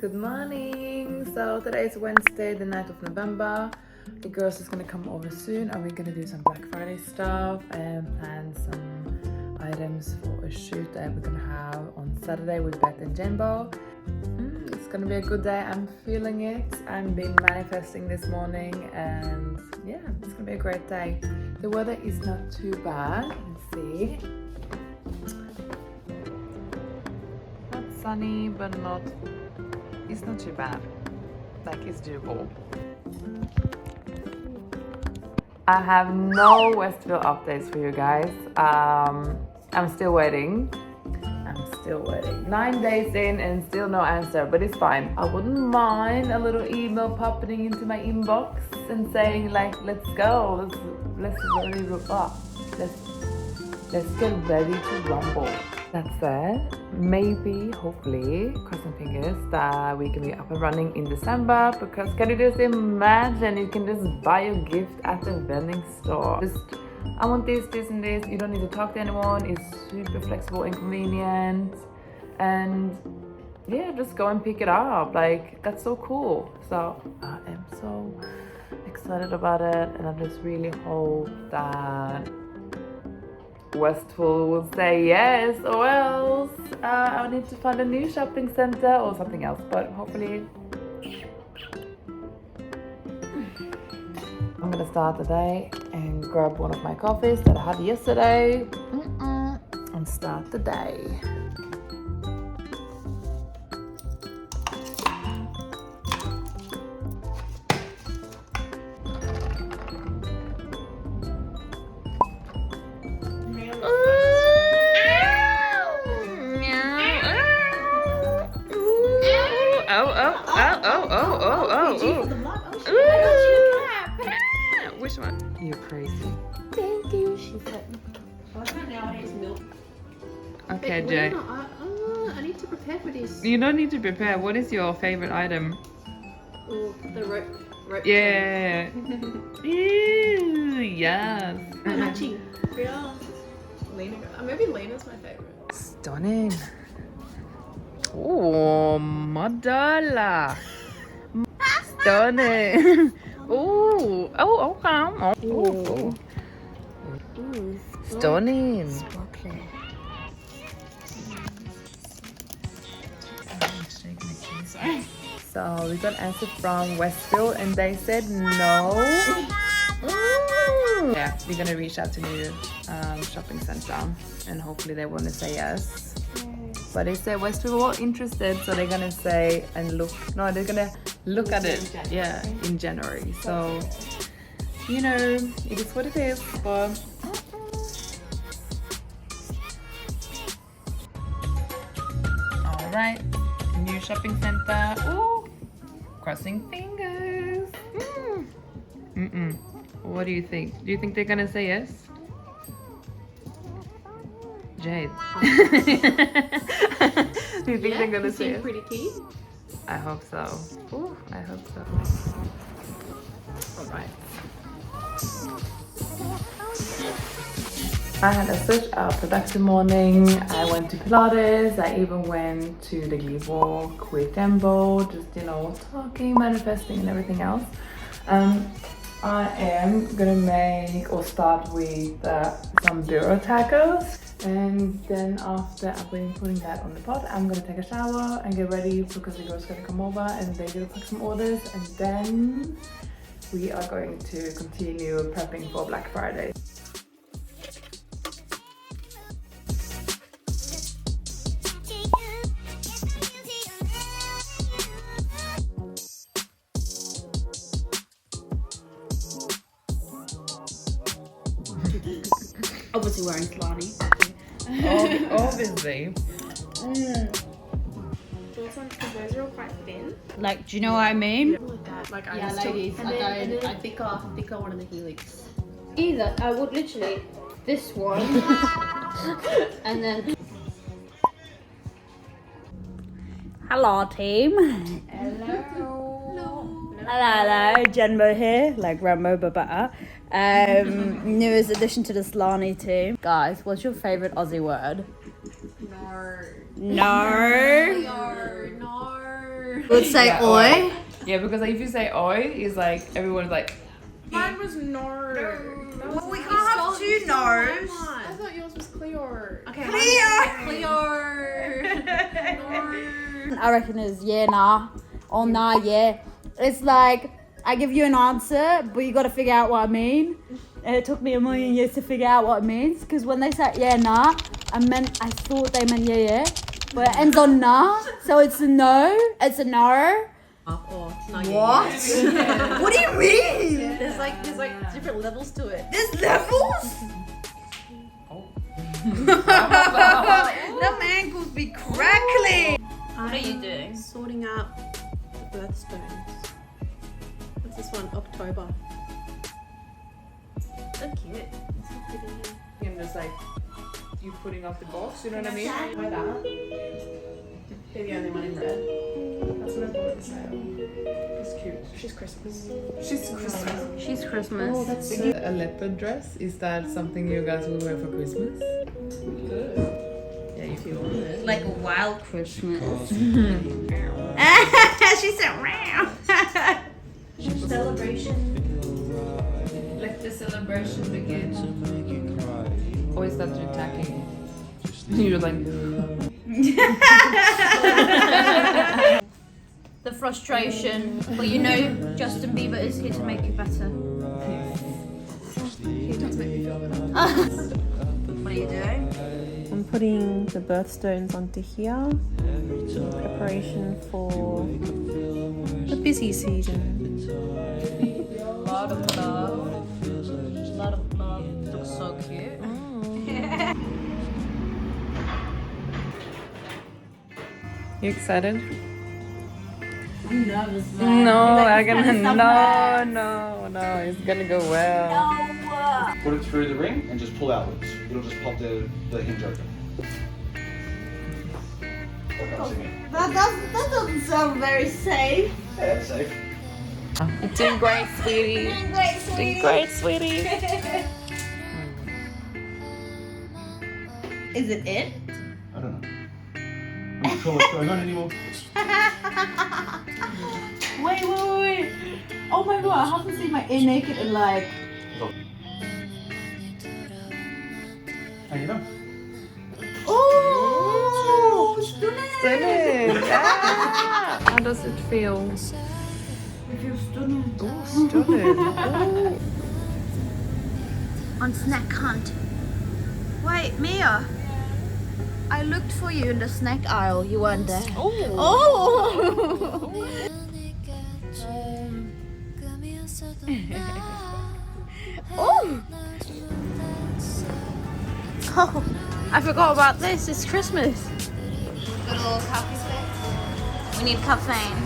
Good morning. So today is Wednesday, the 9th of November. The girls is gonna come over soon and we're gonna do some Black Friday stuff and plan some items for a shoot that we're gonna have on Saturday with Beth and Jimbo. It's gonna be a good day. I'm feeling it. I've been manifesting this morning and yeah, it's gonna be a great day. The weather is not too bad. Let's see. Not sunny, but it's not too bad. Like, it's doable. I have no Westville updates for you guys. I'm still waiting. 9 days in and still no answer, but it's fine. I wouldn't mind a little email popping into my inbox and saying like, let's go, let's get ready to rumble. That said, maybe, hopefully, crossing fingers, that we can be up and running in December, because can you just imagine you can just buy a gift at the vending store. I want this, and this. You don't need to talk to anyone. It's super flexible and convenient. And yeah, just go and pick it up. Like, that's so cool. So I am so excited about it. And I just really hope that Westfall will say yes, or else I need to find a new shopping center or something else. But hopefully, I'm gonna start the day and grab one of my coffees that I had yesterday and start the day. Which one? You're crazy. Thank you, she said. Okay, Jay. I need to prepare for this. You don't need to prepare. What is your favorite item? Oh, the rope. Yeah. Ew, yes. Matching. Yeah. Lena. Maybe Lena's my favorite. Stunning. Oh, Madala. Stunning. Oh, okay. Oh. Stunning. So we got an answer from Westville and they said no. Yeah, we're gonna reach out to new shopping center and hopefully they want to say yes. But they said Westville were interested, so they're gonna say and look. No, they're gonna look at it. Yeah, in January. So you know, it is what it is. But all right, new shopping center. Ooh, crossing fingers. What do you think? Do you think they're gonna say yes? Jade. Do you think they're gonna say yes? Pretty keen. I hope so. Ooh, I hope so. All right. I had such a productive morning. I went to Pilates. I even went to the Glee walk with Jimbo, just talking, manifesting, and everything else. I am gonna start with some burro tacos. And then after I've been putting that on the pot, I'm gonna take a shower and get ready because the girls gonna come over and they're gonna pack some orders, and then we are going to continue prepping for Black Friday. Obviously wearing Slani. Obviously. Those are all quite thin. Like, do you know what I mean? Like that. Like I Yeah, just ladies, took, and then I thicker one of the helix. Either I would literally this one and then. Hello, team. Hello, Jimbo here, like Rambo Babata. Newest addition to the Slani team. Guys, what's your favorite Aussie word? No. No. No. Would say Yeah, oi. Yeah, because if you say oi, it's like everyone's like. Mine was no. Well, we can't have two no's. I thought yours was Cleo. Okay. Cleo. I reckon it's yeah, nah, or nah, yeah. It's like I give you an answer, but you got to figure out what I mean. And it took me a million years to figure out what it means. Because when they said yeah, nah, I thought they meant yeah, yeah, but it ends on nah, so it's a no. It's a no. Or not What? What do you mean? There's like different levels to it. There's levels. Them ankles be crackling. What are you doing? Sorting out the birthstones. What's this one? October. So cute. And just like you putting off the box, you know what I mean? Like that. They're the only one in red. That's what I bought at the sale. It's cute. She's Christmas. She's Christmas. She's Christmas. Oh, that's a leopard dress. Is that something you guys will wear for Christmas? Yeah, if you want it. Like a wild Christmas. She said, "Meow." Celebration. Let the celebration begin. Or is that you attacking? You're like. The frustration, but you know Justin Bieber is here to make you better. He does make me feel better. What are you doing? I'm putting the birthstones onto here in preparation for the busy season. Lot of love. Lot of love. Looks so cute. You excited? I'm nervous, man. No, Like, I'm it's gonna. kinda No, it's gonna go well. No. Put it through the ring and just pull outwards. It'll just pop the hinge open. That doesn't sound very safe. Yeah, that's safe. You're doing great, sweetie. Doing great, sweetie. Is it in? I don't know. I'm not sure what's going on anymore. Wait. Oh my god, I haven't seen my ear naked in like. How you doing? Oh, stunning! Stunning. Ah, how does it feel? It feels stunning. Oh, stunning. Oh. On snack hunt. Wait, Mia. I looked for you in the snack aisle. You weren't there. Oh. Oh. Oh, I forgot about this. It's Christmas. Got a little coffee stick. We need caffeine.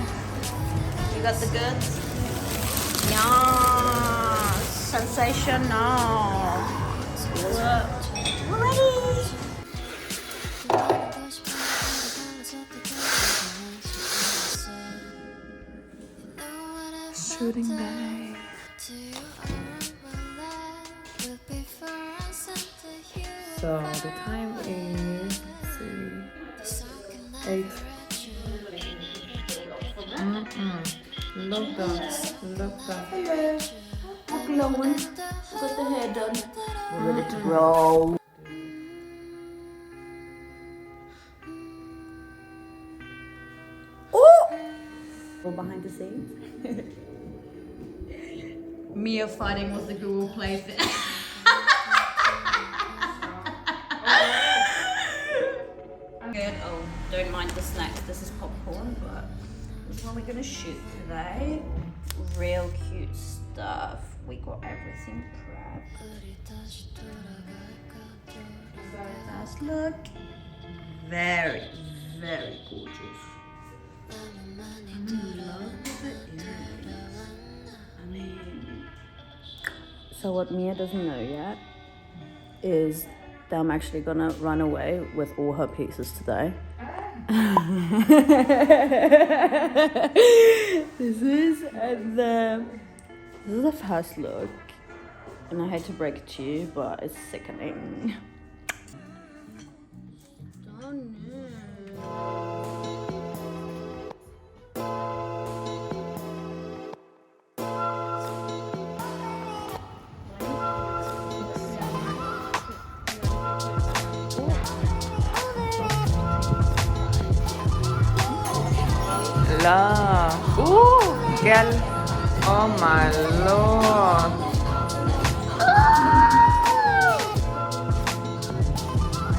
You got the goods? Yeah. Sensational. We're ready. Shooting day. So the time is, let's see, 8. Love that. Hello. I'm glowing. Got the hair done. We're ready to roll. Oh! All behind the scenes. Mia fighting with the Google Play thing. Good. Oh, don't mind the snacks. This is popcorn, but this is what we're gonna shoot today. Real cute stuff. We got everything prepped. First look. Very, very gorgeous. I'm in love with the earrings. I mean, so what Mia doesn't know yet is that I'm actually gonna run away with all her pieces today. This is the first look, and I hate to break it to you, but it's sickening. Oh no. lord. Ooh, girl. Oh my lord.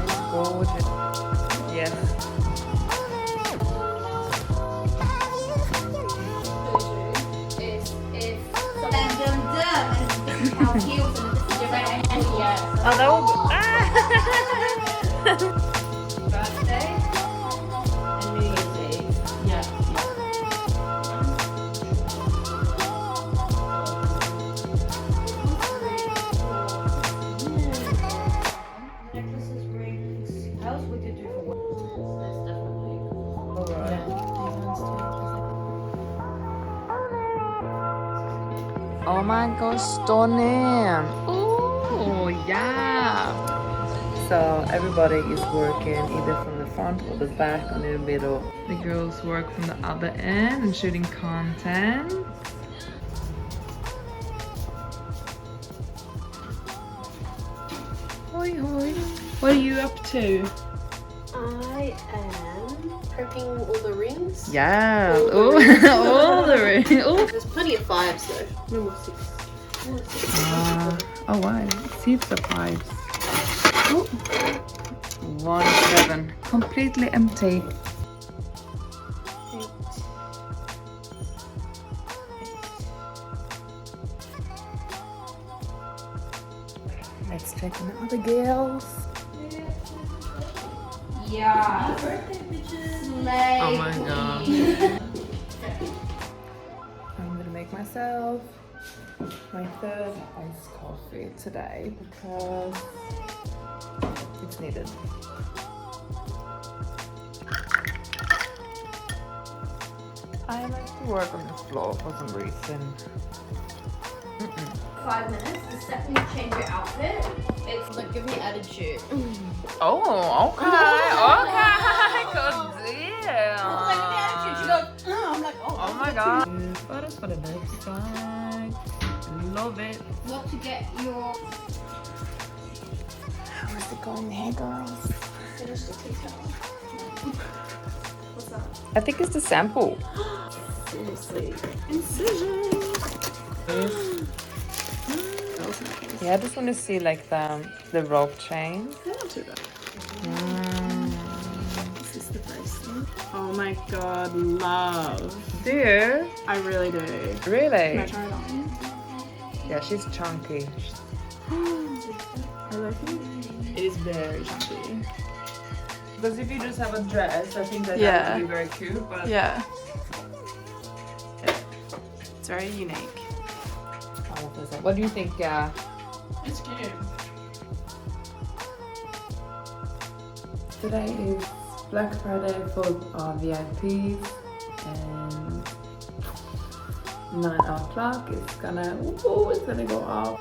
It's gorgeous. Yes. Oh, that would Birthday and New Year's Eve. Yeah. Necklaces, rings. How else we could do for one? That's definitely. alright. Oh my gosh, stunning. Oh, yeah. So everybody is working either from the front or the back or in the middle. The girls work from the other end and shooting content. Hoi hoi. What are you up to? I am prepping all the rings. Yeah. All the rings. All the rings. Oh. There's plenty of 5s though. No more 6. Oh wow, heaps of pipes. Oh. 1-7, completely empty. Let's check on the other girls. Yeah. Birthday bitches. Slay. Oh my god. I'm gonna make myself my 3rd iced coffee today because it's needed. I like to work on the floor for some reason. 5 minutes. The second you change your outfit, it's like give me attitude. Oh, okay, good deal. Like give me attitude. She goes, oh, I'm like, Oh my god. Photos for the website. Love it. What to get your How's it going here, girls? Finish the tea towel. What's that? I think it's the sample. Seriously. Incision. Yeah, I just want to see like the rope chain. They're not too bad. Is this the bracelet? Oh my god, love. Do you? I really do. Really? Can I try it on? Yeah, she's chunky. I like it. It is very chunky. Because if you just have a dress, I think that Yeah. would be very cute. But Yeah. It's very unique. what do you think? It's cute. Today is Black Friday for our VIPs, and 9 o'clock it's gonna go off.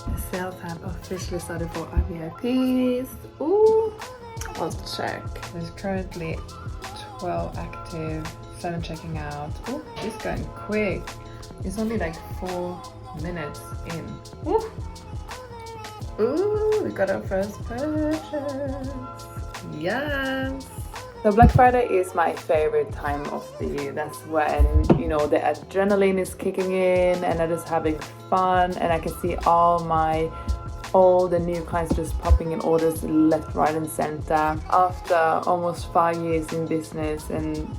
The sales have officially started for our VIPs. Ooh, let's check. There's currently 12 active, 7 checking out. Ooh, it's going quick. It's only like 4 minutes in. Ooh, ooh, we got our first purchase. Yes. So Black Friday is my favorite time of the year. That's when, you know, the adrenaline is kicking in and I'm just having fun, and I can see all the new clients just popping in orders left, right and center. After almost 5 years in business and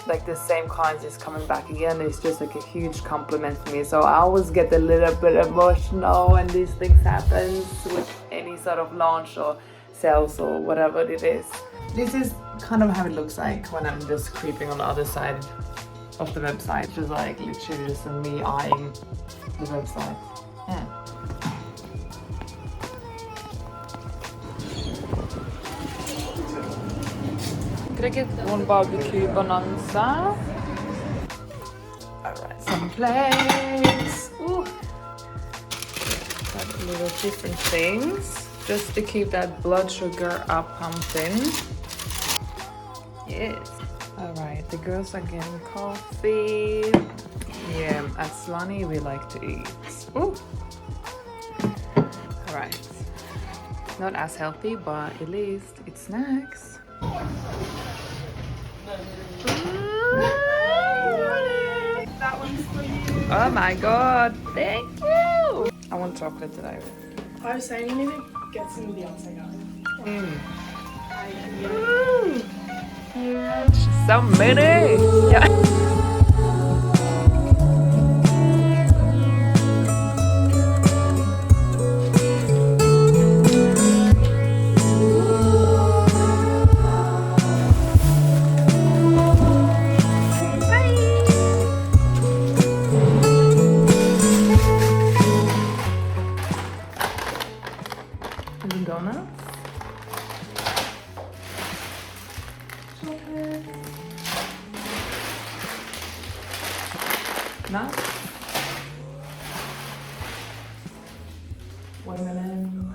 like the same clients is coming back again, it's just like a huge compliment for me. So I always get a little bit emotional when these things happen with any sort of launch or sales or whatever it is. This is kind of how it looks like when I'm just creeping on the other side of the website. Just like literally just me eyeing the website. Yeah. Could I get one barbecue bonanza? Alright, some plates. Ooh. Got little different things just to keep that blood sugar up pumping. Yes. Alright, the girls are getting coffee. Yeah, at Slani we like to eat. Ooh. Alright. Not as healthy, but at least it's snacks. Oh my god, thank you! I want chocolate today. I was saying you need to get some Beyonce guys. So many! Yeah. Donuts. Chocolate. Nuts. Watermelon.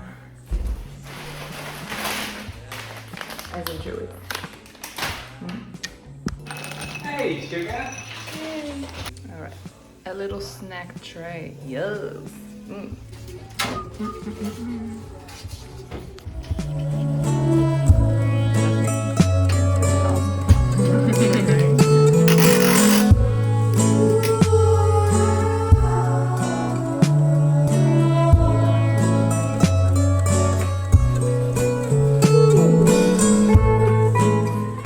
As a Jewish. Hey, sugar. Alright. A little snack tray. Yes.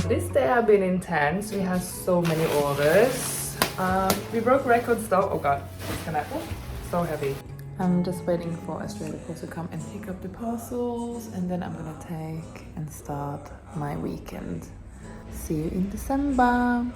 This day have been intense. We had so many orders. We broke records though. Oh god, it's gonna so heavy. I'm just waiting for Australia Post to come and pick up the parcels, and then I'm gonna take and start my weekend. See you in December.